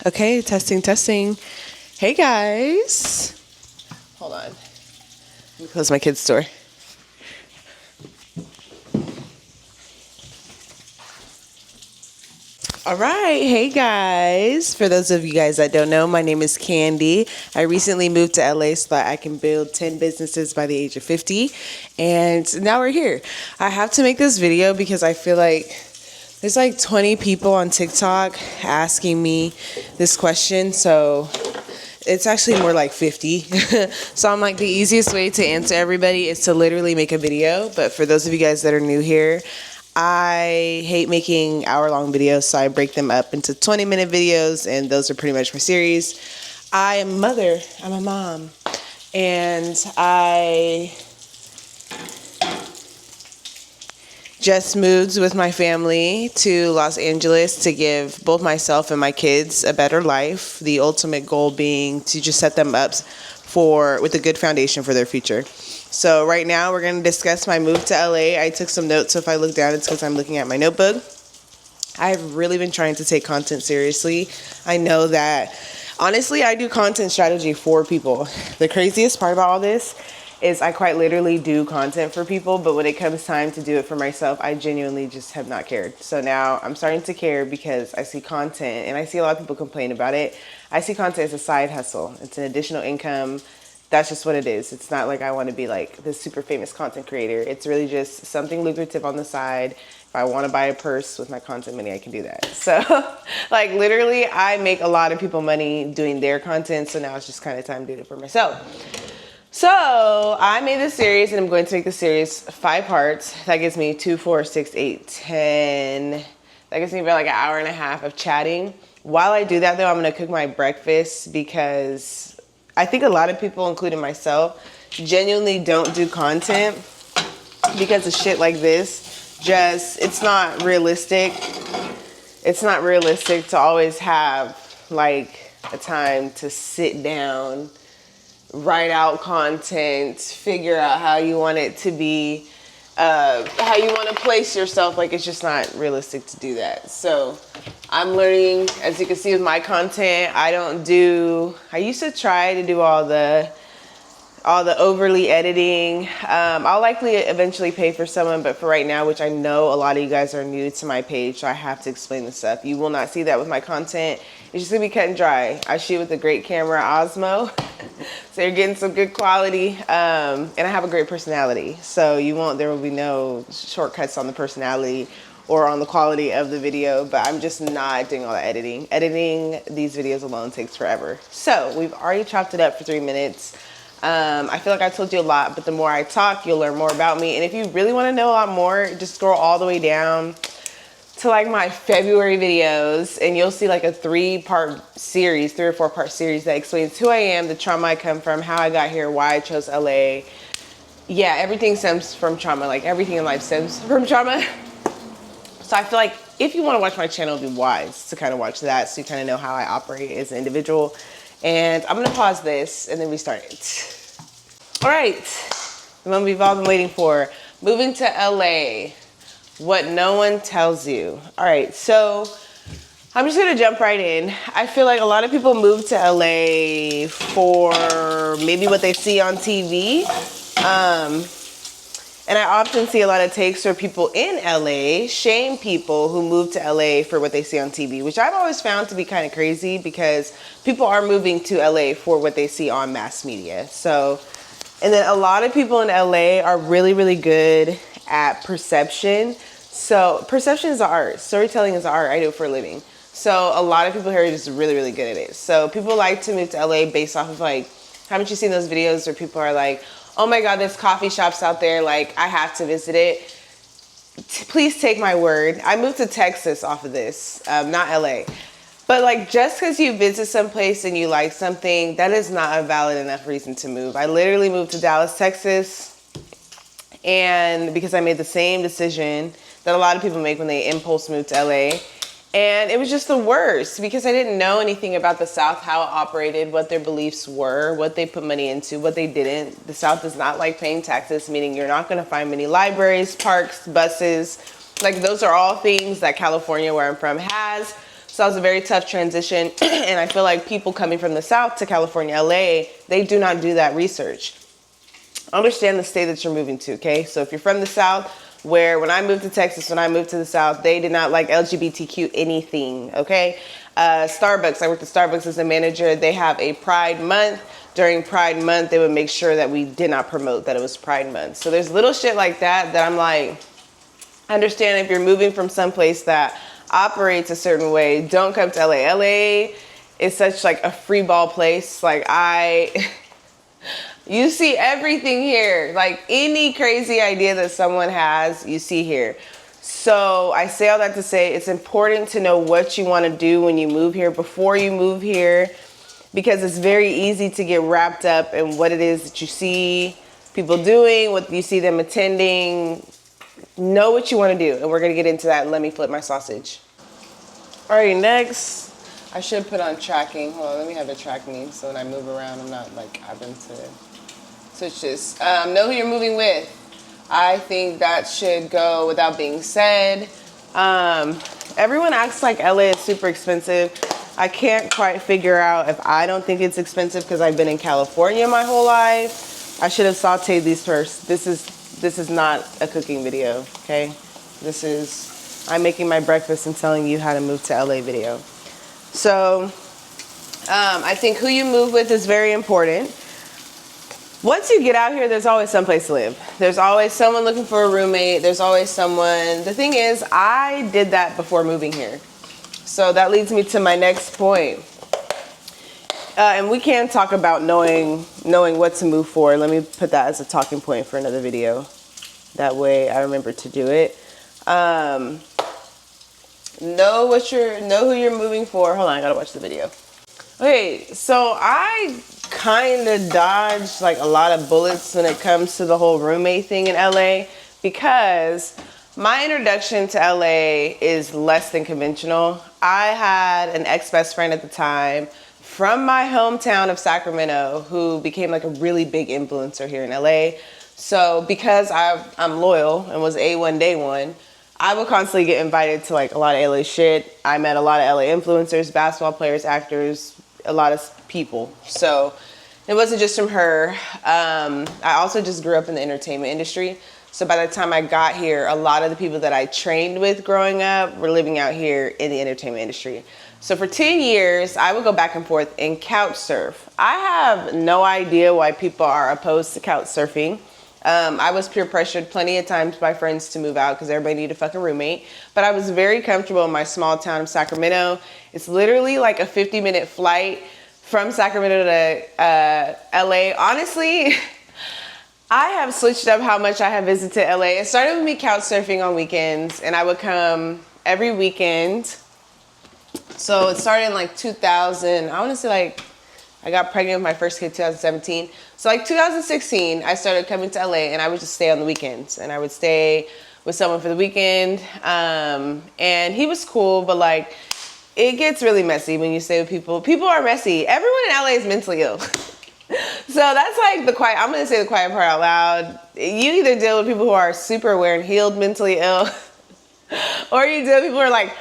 Okay, testing, testing. Hey guys. Hold on. Let me close my kids' door. All right, hey guys. For those of you guys that don't know, my name is Candy. I recently moved to LA so that I can build 10 businesses by the age of 50. And now we're here. I have to make this video because I feel like there's like 20 people on TikTok asking me this question. So it's actually more like 50. So I'm like, the easiest way to answer everybody is to literally make a video. But for those of you guys that are new here, I hate making hour-long videos, so I break them up into 20-minute videos, and those are pretty much my series. I am a mother. I'm a mom. And I just moved with my family to Los Angeles to give both myself and my kids a better life. The ultimate goal being to just set them up with a good foundation for their future. So right now we're going to discuss my move to LA. I took some notes, so if I look down, it's because I'm looking at my notebook. I've really been trying to take content seriously. I know that, honestly, I do content strategy for people. The craziest part about all this is I quite literally do content for people, but when it comes time to do it for myself, I genuinely just have not cared. So now I'm starting to care because I see content, and I see a lot of people complain about it. I see content as a side hustle. It's an additional income. That's just what it is. It's not like I want to be like this super famous content creator. It's really just something lucrative on the side. If I want to buy a purse with my content money, I can do that. So like literally I make a lot of people money doing their content. So now it's just kind of time to do it for myself. So I made this series, and I'm going to make the series 5 parts. That gives me 2, 4, 6, 8, 10. That gives me about like an hour and a half of chatting. While I do that though, I'm going to cook my breakfast because I think a lot of people, including myself, genuinely don't do content because of shit like this. It's not realistic. It's not realistic to always have like a time to sit down, write out content, figure out how you want it to be, how you want to place yourself. Like, it's just not realistic to do that. So I'm learning, as you can see with my content, I used to try to do all the overly editing. I'll likely eventually pay for someone, but for right now, which I know a lot of you guys are new to my page, so I have to explain this stuff. You will not see that with my content. It's just gonna be cut and dry. I shoot with a great camera, Osmo, so you're getting some good quality, and I have a great personality, so there will be no shortcuts on the personality or on the quality of the video, but I'm just not doing all the editing. Editing these videos alone takes forever. So we've already chopped it up for 3 minutes. I feel like I told you a lot, but the more I talk, you'll learn more about me. And if you really want to know a lot more, just scroll all the way down to like my February videos, and you'll see like a 3-part series, 3 or 4-part series that explains who I am, the trauma I come from, how I got here, why I chose LA. Yeah, everything stems from trauma. Like everything in life stems from trauma. So I feel like if you want to watch my channel, it'd be wise to kind of watch that so you kind of know how I operate as an individual. And I'm going to pause this and then we start it. All right, the moment we've all been waiting for. Moving to LA, what no one tells you. All right, so I'm just going to jump right in. I feel like a lot of people move to LA for maybe what they see on TV. And I often see a lot of takes where people in LA shame people who move to LA for what they see on TV, which I've always found to be kind of crazy because people are moving to LA for what they see on mass media. So, and then a lot of people in LA are really, really good at perception. So perception is an art. Storytelling is an art. I do it for a living. So a lot of people here are just really, really good at it. So people like to move to LA based off of like, haven't you seen those videos where people are like, oh my God, there's coffee shops out there, like I have to visit it. Please take my word. I moved to Texas off of this, not LA. But like just because you visit someplace and you like something, that is not a valid enough reason to move. I literally moved to Dallas, Texas, and because I made the same decision that a lot of people make when they impulse move to LA. And it was just the worst because I didn't know anything about the South, how it operated, what their beliefs were, what they put money into, what they didn't. The South does not like paying taxes, meaning you're not going to find many libraries, parks, buses. Like those are all things that California, where I'm from, has. So it was a very tough transition. And I feel like people coming from the South to California, LA, they do not do that research. Understand the state that you're moving to, okay? So if you're from the South, where when I moved to Texas, when I moved to the South, they did not like LGBTQ anything, okay? Starbucks, I worked at Starbucks as a manager. They have a Pride Month. During Pride Month, they would make sure that we did not promote that it was Pride Month. So there's little shit like that that I'm like, understand if you're moving from someplace that operates a certain way, don't come to LA. LA is such like a free ball place. Like you see everything here. Like any crazy idea that someone has, you see here. So I say all that to say it's important to know what you want to do when you move here, before you move here, because it's very easy to get wrapped up in what it is that you see people doing, what you see them attending. Know what you want to do, and we're going to get into that. Let me flip my sausage. All right, next, I should put on tracking. Hold on, let me have it track me so when I move around, I'm not like having to switch this. Know who you're moving with. I think that should go without being said. Everyone acts like LA is super expensive. I can't quite figure out if I don't think it's expensive because I've been in California my whole life. I should have sauteed these first. This is not a cooking video, okay? This is, I'm making my breakfast and telling you how to move to LA video. So, I think who you move with is very important. Once you get out here, there's always someplace to live. There's always someone looking for a roommate. There's always someone. The thing is, I did that before moving here. So that leads me to my next point. And we can talk about knowing what to move for. Let me put that as a talking point for another video. That way I remember to do it. Know who you're moving for. Hold on, I gotta watch the video. Okay, so I kind of dodged like a lot of bullets when it comes to the whole roommate thing in LA, because my introduction to LA is less than conventional. I had an ex-best friend at the time from my hometown of Sacramento who became like a really big influencer here in LA. So because I'm loyal and was A1 day one, I would constantly get invited to like a lot of LA shit. I met a lot of LA influencers, basketball players, actors, a lot of people. So it wasn't just from her. I also just grew up in the entertainment industry. So by the time I got here, a lot of the people that I trained with growing up were living out here in the entertainment industry. So for 10 years, I would go back and forth and couch surf. I have no idea why people are opposed to couch surfing. I was peer pressured plenty of times by friends to move out because everybody needed a fucking roommate. But I was very comfortable in my small town of Sacramento. It's literally like a 50-minute flight from Sacramento to LA. Honestly, I have switched up how much I have visited LA. It started with me couch surfing on weekends, and I would come every weekend. So it started in like 2000. I want to say like I got pregnant with my first kid 2017. So like 2016, I started coming to LA, and I would just stay on the weekends, and I would stay with someone for the weekend. And he was cool, but like it gets really messy when you stay with people. People are messy. Everyone in LA is mentally ill. So that's like the quiet, I'm going to say the quiet part out loud. You either deal with people who are super aware and healed mentally ill, or you deal with people who are like,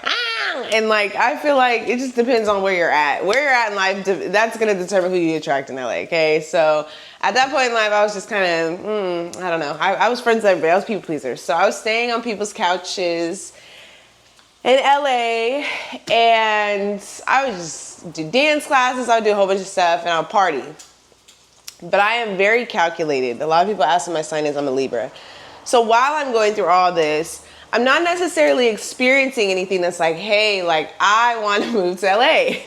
and like, I feel like it just depends on where you're at. Where you're at in life, that's going to determine who you attract in LA, okay? So at that point in life, I was just kind of, I don't know. I was friends with everybody. I was people pleaser. So I was staying on people's couches in LA, and I would just do dance classes. I would do a whole bunch of stuff, and I would party. But I am very calculated. A lot of people ask what my sign is. I'm a Libra. So while I'm going through all this, I'm not necessarily experiencing anything that's like, hey, like I want to move to LA,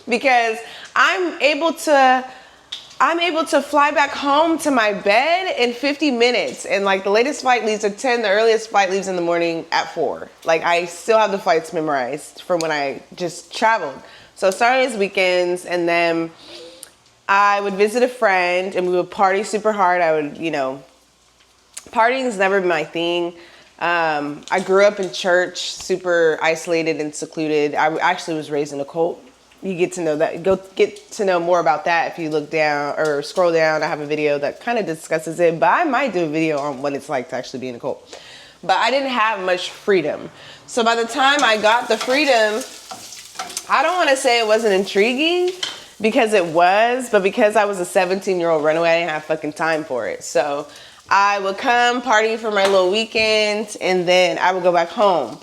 because I'm able to fly back home to my bed in 50 minutes. And like the latest flight leaves at 10, the earliest flight leaves in the morning at 4. Like I still have the flights memorized from when I just traveled. So it started as weekends, and then I would visit a friend and we would party super hard. I would, partying has never been my thing. I grew up in church, super isolated and secluded. I actually was raised in a cult. You get to know that. Go get to know more about that if you look down or scroll down. I have a video that kind of discusses it, but I might do a video on what it's like to actually be in a cult. But I didn't have much freedom. So by the time I got the freedom I don't want to say it wasn't intriguing, because it was, but because I was a 17-year-old runaway, I didn't have fucking time for it. So I would come party for my little weekend, and then I would go back home.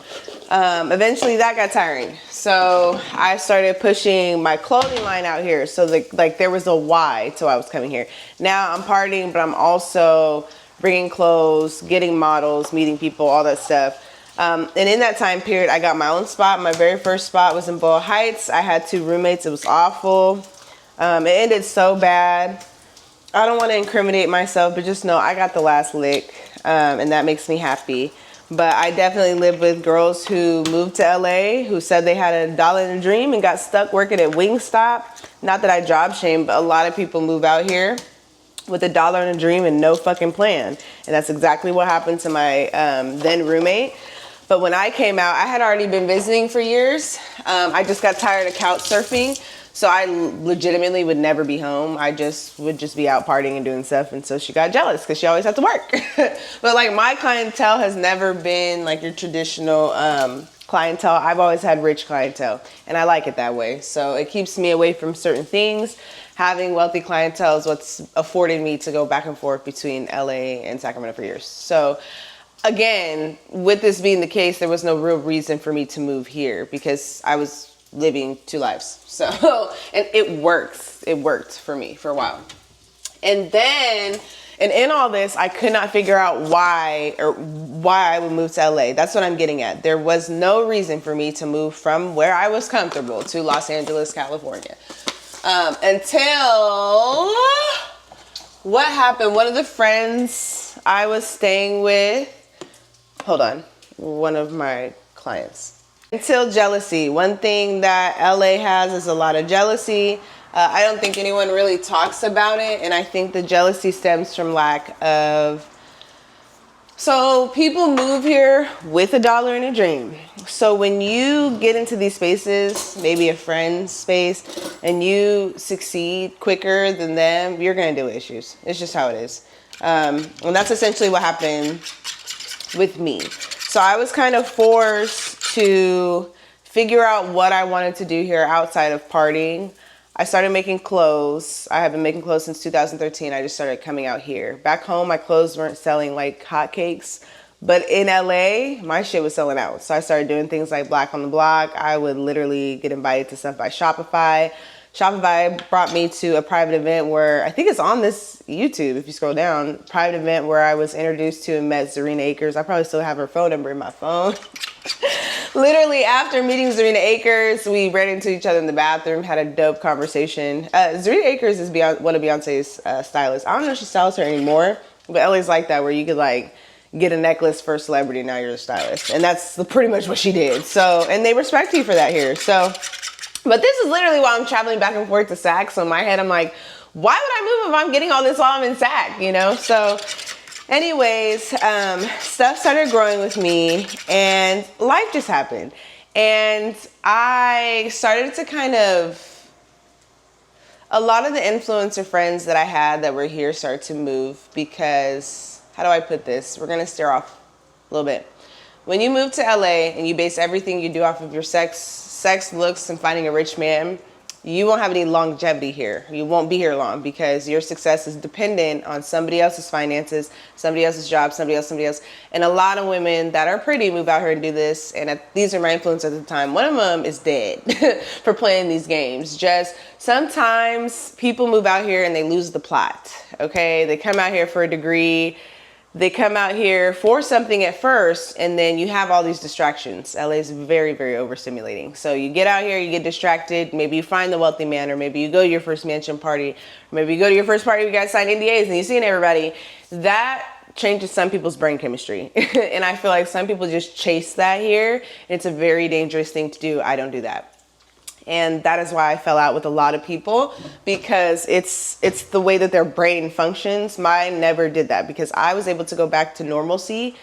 Eventually that got tiring. So I started pushing my clothing line out here. So like there was a why to why I was coming here. Now I'm partying, but I'm also bringing clothes, getting models, meeting people, all that stuff. And in that time period, I got my own spot. My very first spot was in Boyle Heights. I had 2 roommates. It was awful. It ended so bad. I don't want to incriminate myself, but just know I got the last lick, and that makes me happy. But I definitely lived with girls who moved to LA, who said they had a dollar and a dream and got stuck working at Wingstop. Not that I job shame, but a lot of people move out here with a dollar and a dream and no fucking plan. And that's exactly what happened to my then roommate. But when I came out, I had already been visiting for years. I just got tired of couch surfing. So I legitimately would never be home. I would just be out partying and doing stuff. And so she got jealous because she always had to work. But like my clientele has never been like your traditional clientele. I've always had rich clientele, and I like it that way. So it keeps me away from certain things. Having wealthy clientele is what's afforded me to go back and forth between LA and Sacramento for years. So again, with this being the case, there was no real reason for me to move here because I was living 2 lives. So, and it works. It worked for me for a while. And then, and in all this, I could not figure out why I would move to LA. That's what I'm getting at. There was no reason for me to move from where I was comfortable to Los Angeles, California. Until what happened? One of the friends I was staying with, hold on, one of my clients. Until jealousy. One thing that LA has is a lot of jealousy. I don't think anyone really talks about it, and I think the jealousy stems from lack of... So people move here with a dollar and a dream. So when you get into these spaces, maybe a friend's space, and you succeed quicker than them, you're going to deal with issues. It's just how it is. And that's essentially what happened with me. So I was kind of forced to figure out what I wanted to do here outside of partying. I started making clothes. I have been making clothes since 2013. I just started coming out here. Back home, my clothes weren't selling like hotcakes, but in LA, my shit was selling out. So I started doing things like Black on the Block. I would literally get invited to stuff by Shopify. Shopify brought me to a private event where, I think it's on this YouTube if you scroll down, private event where I was introduced to and met Zarina Akers. I probably still have her phone number in my phone. Literally after meeting Zarina Akers, we ran into each other in the bathroom, had a dope conversation. Zarina Akers is one of Beyonce's stylists. I don't know if she styles her anymore, but LA's like that where you could like get a necklace for a celebrity, now you're a stylist. And that's pretty much what she did. So, and they respect you for that here. So, but this is literally why I'm traveling back and forth to SAC. So in my head, I'm like, why would I move if I'm getting all this while I'm in SAC, you know? So anyways, stuff started growing with me and life just happened. And I started to kind of, a lot of the influencer friends that I had that were here started to move because, how do I put this? We're going to steer off a little bit. When you move to LA and you base everything you do off of your sex, looks, and finding a rich man, you won't have any longevity here. You won't be here long because your success is dependent on somebody else's finances, somebody else's job, somebody else. And a lot of women that are pretty move out here to do this. And these are my influencers at the time. One of them is dead for playing these games. Just sometimes people move out here and they lose the plot. Okay, they come out here for a degree. They come out here for something at first, and then you have all these distractions. LA is very, very overstimulating. So you get out here, you get distracted. Maybe you find the wealthy man, or maybe you go to your first mansion party, or maybe you go to your first party, you guys sign NDAs, and you're seeing everybody. That changes some people's brain chemistry. And I feel like some people just chase that here. And it's a very dangerous thing to do. I don't do that. And that is why I fell out with a lot of people, because it's the way that their brain functions. Mine never did that because I was able to go back to normalcy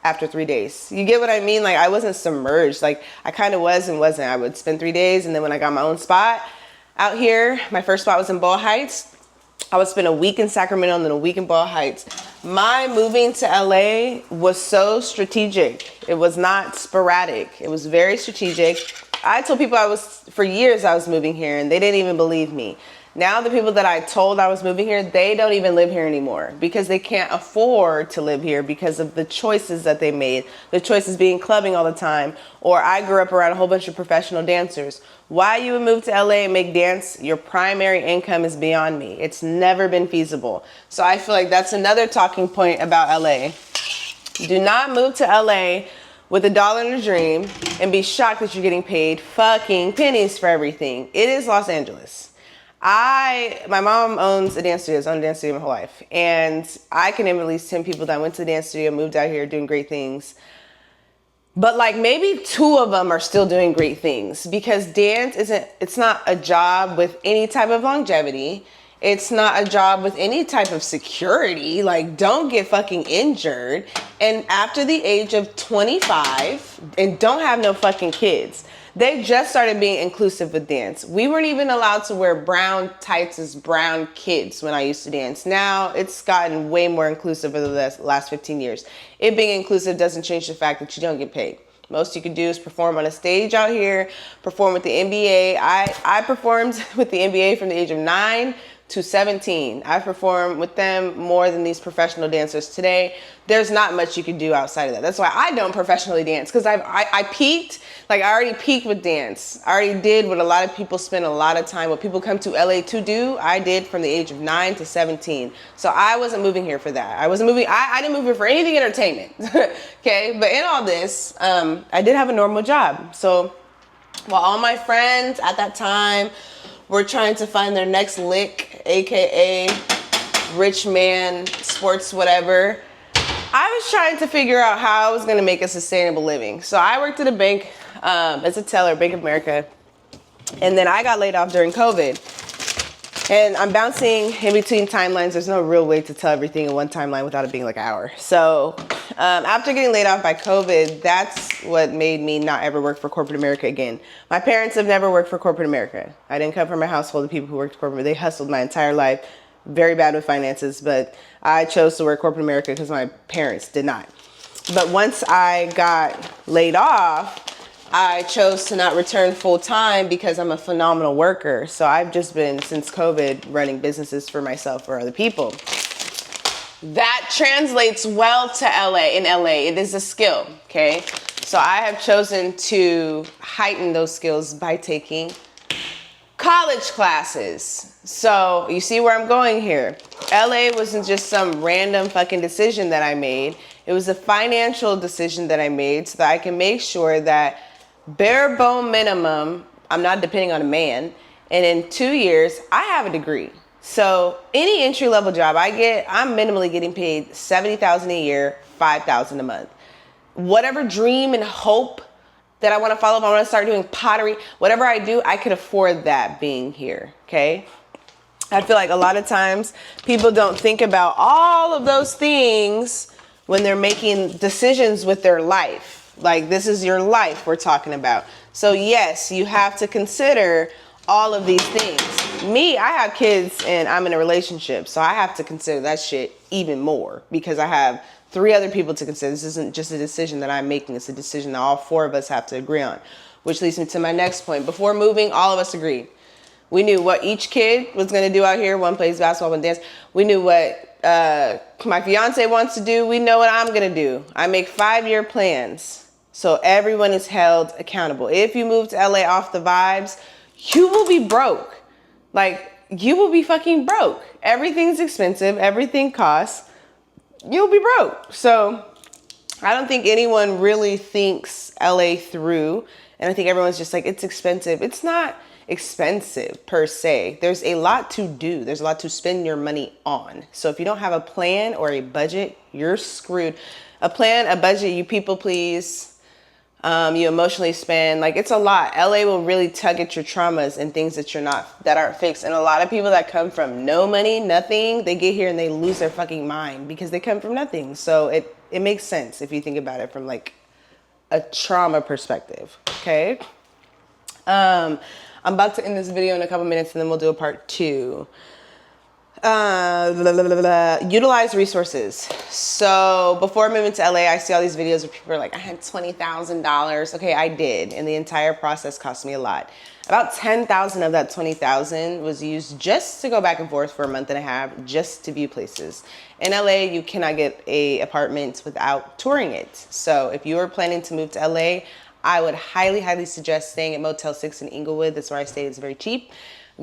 after 3 days. You get what I mean? Like I wasn't submerged. Like I kind of was and wasn't. I would spend 3 days, and then when I got my own spot out here, my first spot was in Boyle Heights. I would spend a week in Sacramento and then a week in Boyle Heights. My moving to LA was so strategic. It was not sporadic. It was very strategic. I told people for years I was moving here, and they didn't even believe me. Now the people that I told I was moving here, they don't even live here anymore because they can't afford to live here because of the choices that they made. The choices being clubbing all the time, or I grew up around a whole bunch of professional dancers. Why you would move to LA and make dance your primary income is beyond me. It's never been feasible. So I feel like that's another talking point about LA. Do not move to LA with $1 and a dream and be shocked that you're getting paid fucking pennies for everything. It is Los Angeles. My mom owns a dance studio. I've owned a dance studio my whole life. And I can name at least 10 people that went to the dance studio, moved out here doing great things. But like maybe 2 of them are still doing great things because dance it's not a job with any type of longevity. It's not a job with any type of security. Like, don't get fucking injured. And after the age of 25 and don't have no fucking kids, they just started being inclusive with dance. We weren't even allowed to wear brown tights as brown kids when I used to dance. Now it's gotten way more inclusive over the last 15 years. It being inclusive doesn't change the fact that you don't get paid. Most you can do is perform on a stage out here, perform with the NBA. I performed with the NBA from the age of 9 to 17. I perform with them more than these professional dancers today. There's not much you can do outside of that. That's why I don't professionally dance, because I peaked. Like, I already peaked with dance. I already did what a lot of people spend a lot of time, what people come to LA to do, I did from the age of 9 to 17. So I wasn't moving here for that. I didn't move here for anything entertainment. Okay, but in all this, I did have a normal job. So while all my friends at that time were trying to find their next lick, AKA rich man, sports, whatever, I was trying to figure out how I was gonna make a sustainable living. So I worked at a bank as a teller, Bank of America. And then I got laid off during COVID. And I'm bouncing in between timelines. There's no real way to tell everything in one timeline without it being like an hour. So after getting laid off by COVID, that's what made me not ever work for corporate America again. My parents have never worked for corporate America. I didn't come from a household of people who worked corporate. They hustled my entire life. Very bad with finances, but I chose to work corporate America because my parents did not. But once I got laid off, I chose to not return full time because I'm a phenomenal worker. So I've just been, since COVID, running businesses for myself or other people. That translates well to LA. In LA, it is a skill, okay? So I have chosen to heighten those skills by taking college classes. So you see where I'm going here. LA wasn't just some random fucking decision that I made. It was a financial decision that I made so that I can make sure that bare bone minimum, I'm not depending on a man, and in 2 years, I have a degree. So any entry level job I get, I'm minimally getting paid $70,000 a year, $5,000 a month. Whatever dream and hope that I want to follow, if I want to start doing pottery, whatever I do, I could afford that being here, okay? I feel like a lot of times people don't think about all of those things when they're making decisions with their life. Like, this is your life we're talking about. So yes, you have to consider all of these things. Me, I have kids and I'm in a relationship, so I have to consider that shit even more because I have 3 other people to consider. This isn't just a decision that I'm making. It's a decision that all 4 of us have to agree on, which leads me to my next point. Before moving, all of us agreed. We knew what each kid was going to do out here. One plays basketball, one dance. We knew what my fiance wants to do. We know what I'm going to do. I make 5-year plans. So everyone is held accountable. If you move to LA off the vibes, you will be broke. Like, you will be fucking broke. Everything's expensive. Everything costs. You'll be broke. So I don't think anyone really thinks LA through. And I think everyone's just like, it's expensive. It's not expensive per se. There's a lot to do. There's a lot to spend your money on. So if you don't have a plan or a budget, you're screwed. A plan, a budget, you people please. You emotionally spend, like, it's a lot. LA will really tug at your traumas and things that aren't fixed. And a lot of people that come from no money, nothing, they get here and they lose their fucking mind because they come from nothing. So it makes sense if you think about it from like a trauma perspective. Okay. I'm about to end this video in a couple minutes and then we'll do a part 2. Utilize resources. So before moving to LA, I see all these videos where people are like, I had $20,000. Okay, I did. And the entire process cost me a lot. About 10,000 of that 20,000 was used just to go back and forth for a month and a half, just to view places. In LA, you cannot get a apartment without touring it. So if you are planning to move to LA, I would highly, highly suggest staying at Motel 6 in Inglewood. That's where I stayed. It's very cheap.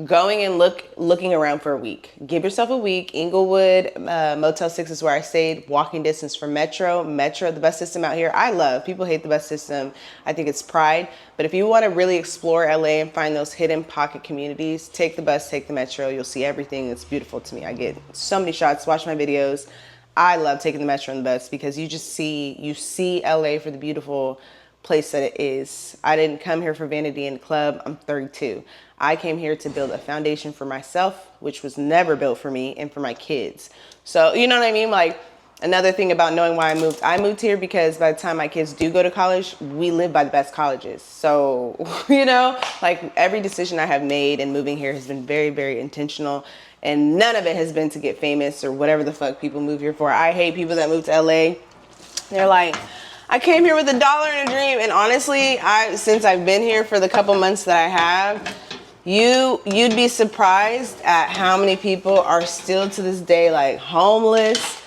Going and looking around for a week. Give yourself a week. Inglewood, Motel 6 is where I stayed. Walking distance from Metro. Metro, the bus system out here, I love. People hate the bus system. I think it's pride. But if you want to really explore LA and find those hidden pocket communities, take the bus, take the Metro. You'll see everything. It's beautiful to me. I get so many shots. Watch my videos. I love taking the Metro and the bus because you see LA for the beautiful place that it is. I didn't come here for vanity and club. I'm 32. I came here to build a foundation for myself, which was never built for me and for my kids. So, you know what I mean? Like, another thing about knowing why I moved here because by the time my kids do go to college, we live by the best colleges. So, you know, like every decision I have made in moving here has been very, very intentional. And none of it has been to get famous or whatever the fuck people move here for. I hate people that move to LA. They're like, I came here with $1 and a dream. And honestly, since I've been here for the couple months that I have, you'd be surprised at how many people are still to this day like homeless,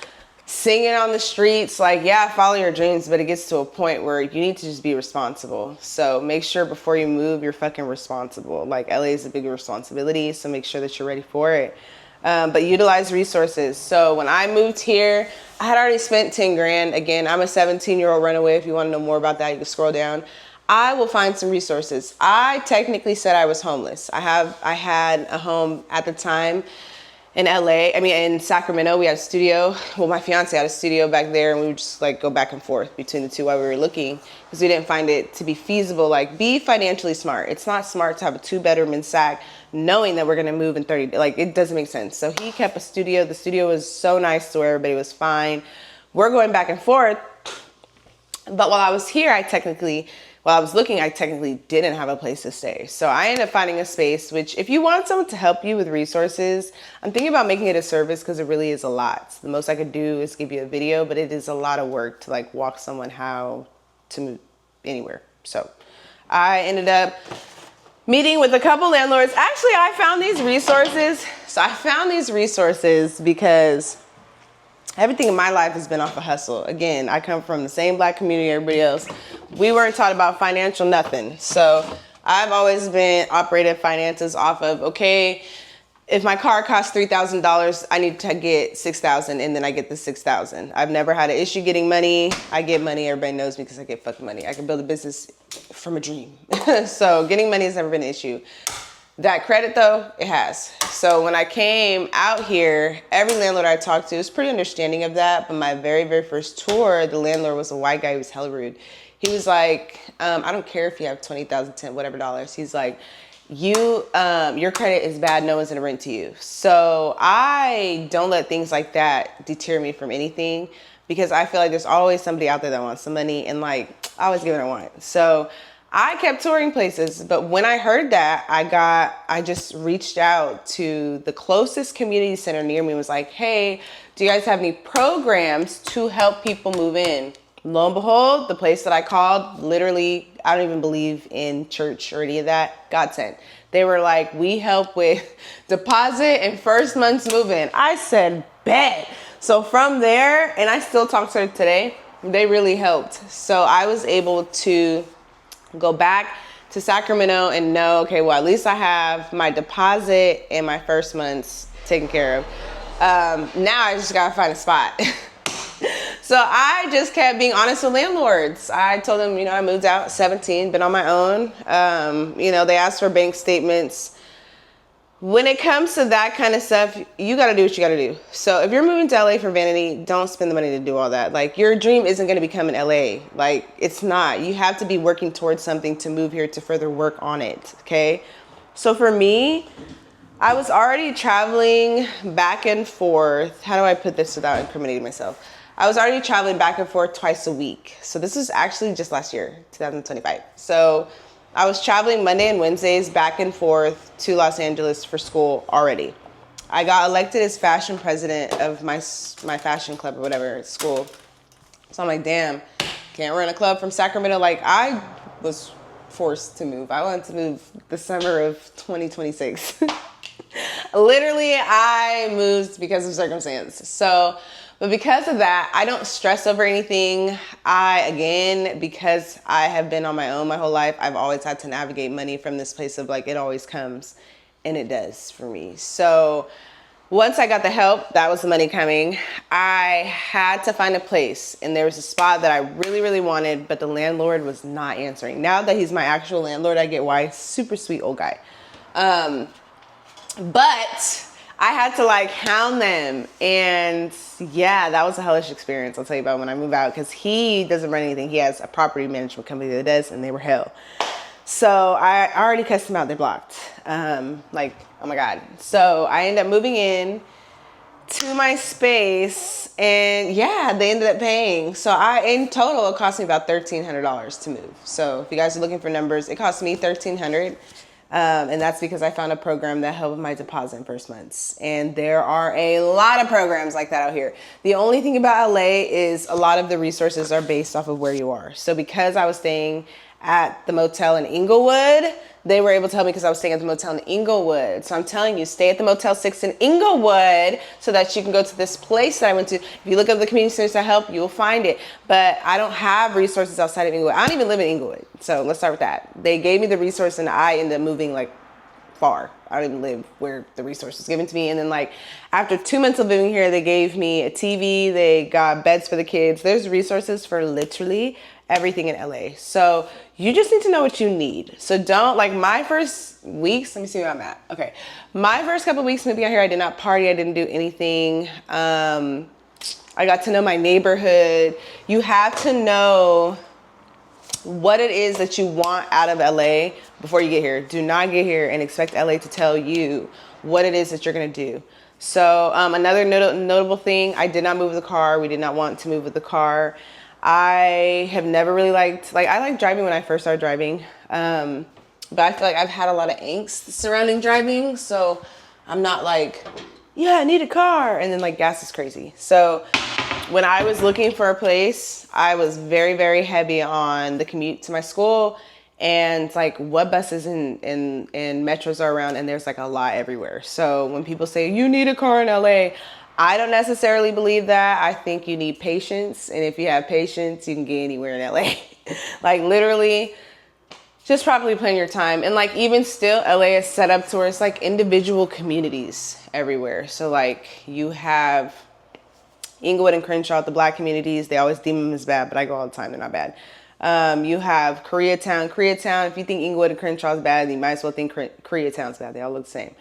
singing on the streets. Like, yeah, follow your dreams, but it gets to a point where you need to just be responsible. So make sure before you move, you're fucking responsible. Like, LA is a big responsibility, so make sure that you're ready for it. But utilize resources. So when I moved here, I had already spent 10 grand. Again, I'm a 17-year-old runaway. If you want to know more about that, you can scroll down. I will find some resources. I technically said I was homeless. I had a home at the time in in Sacramento. We had a studio. Well, my fiance had a studio back there, and we would just like go back and forth between the two while we were looking because we didn't find it to be feasible. Like, be financially smart. It's not smart to have a 2-bedroom in Sac knowing that we're going to move in 30 days. Like, it doesn't make sense. So he kept a studio. The studio was so nice to where everybody was fine. We're going back and forth. But while I was here, while I was looking, I technically didn't have a place to stay. So I ended up finding a space, which if you want someone to help you with resources, I'm thinking about making it a service because it really is a lot. The most I could do is give you a video, but it is a lot of work to like walk someone how to move anywhere. So I ended up meeting with a couple landlords. Actually, I found these resources. So I found these resources because everything in my life has been off a hustle. Again, I come from the same Black community everybody else. We weren't taught about financial nothing. So I've always been operated finances off of, okay, if my car costs $3,000, I need to get $6,000 and then I get the $6,000. I've never had an issue getting money. I get money. Everybody knows me because I get fucking money. I can build a business from a dream. So getting money has never been an issue. That credit though, it has. So when I came out here, every landlord I talked to was pretty understanding of that. But my very, very first tour, the landlord was a white guy who was hella rude. He was like, I don't care if you have 20,000, 10, whatever dollars. He's like, your credit is bad. No one's gonna rent to you. So I don't let things like that deter me from anything because I feel like there's always somebody out there that wants some money and like, I always give what I want. So I kept touring places, but when I heard that, I just reached out to the closest community center near me and was like, hey, do you guys have any programs to help people move in? Lo and behold, the place that I called, literally, I don't even believe in church or any of that, God sent. They were like, we help with deposit and first month's move-in. I said, bet. So from there, and I still talk to her today, they really helped. So I was able to go back to Sacramento and know, okay, well, at least I have my deposit and my first month's taken care of. Now I just gotta find a spot. So I just kept being honest with landlords. I told them, I moved out at 17, been on my own. They asked for bank statements. When it comes to that kind of stuff, you got to do what you got to do. So if you're moving to LA for vanity, don't spend the money to do all that. Like, your dream isn't going to become in LA. Like, it's not. You have to be working towards something to move here to further work on it. Okay. So for me, I was already traveling back and forth. How do I put this without incriminating myself? I was already traveling back and forth twice a week. So this was actually just last year, 2025. So I was traveling Monday and Wednesdays back and forth to Los Angeles for school already. I got elected as fashion president of my fashion club or whatever at school. So I'm like, damn, can't run a club from Sacramento. Like, I was forced to move. I wanted to move the summer of 2026. Literally, I moved because of circumstance. So, but because of that, I don't stress over anything. Because I have been on my own my whole life, I've always had to navigate money from this place of like, it always comes, and it does for me. So once I got the help, that was the money coming. I had to find a place, and there was a spot that I really, really wanted, but the landlord was not answering. Now that he's my actual landlord, I get why. Super sweet old guy. But I had to like hound them, and yeah, that was a hellish experience. I'll tell you about when I move out, because he doesn't run anything. He has a property management company that does, and they were hell. So I already cussed them out. They're blocked. Like, oh my God. So I ended up moving in to my space, and yeah, they ended up paying. So in total, it cost me about $1,300 to move. So if you guys are looking for numbers, it cost me $1,300. And that's because I found a program that helped with my deposit in first months. And there are a lot of programs like that out here. The only thing about LA is a lot of the resources are based off of where you are. So because I was staying at the motel in Inglewood, they were able to help me because I was staying at the motel in Inglewood. So I'm telling you, stay at the Motel 6 in Inglewood so that you can go to this place that I went to. If you look up the community centers that help, you will find it. But I don't have resources outside of Inglewood. I don't even live in Inglewood. So let's start with that. They gave me the resource, and I ended up moving like far. I didn't live where the resource was given to me. And then like after 2 months of living here, they gave me a TV. They got beds for the kids. There's resources for literally everything in LA. So you just need to know what you need. So don't, like my first weeks, let me see where I'm at. Okay. My first couple of weeks moving out here, I did not party. I didn't do anything. I got to know my neighborhood. You have to know what it is that you want out of LA before you get here. Do not get here and expect LA to tell you what it is that you're going to do. So another notable thing, I did not move with a car. We did not want to move with the car. I have never really liked, I liked driving when I first started driving. But I feel like I've had a lot of angst surrounding driving. So I'm not like, yeah, I need a car. And then like gas is crazy. So when I was looking for a place, I was very, very heavy on the commute to my school and like what buses and metros are around. And there's like a lot everywhere. So when people say you need a car in LA, I don't necessarily believe that. I think you need patience. And if you have patience, you can get anywhere in LA. Like literally just properly plan your time. And like even still, LA is set up to where it's like individual communities everywhere. So like you have Inglewood and Crenshaw, the black communities, they always deem them as bad, but I go all the time, they're not bad. You have Koreatown. If you think Inglewood and Crenshaw is bad, you might as well think Koreatown's bad. They all look the same.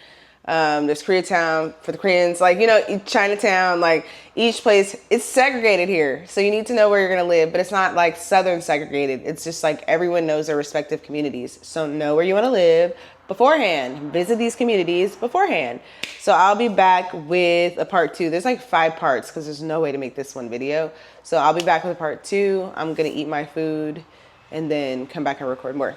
There's Koreatown for the Koreans, like, you know, Chinatown, like each place, it's segregated here. So you need to know where you're going to live, but it's not like Southern segregated. It's just like everyone knows their respective communities. So know where you want to live beforehand, visit these communities beforehand. So I'll be back with a part 2. There's like 5 parts because there's no way to make this one video. So I'll be back with part 2. I'm going to eat my food and then come back and record more.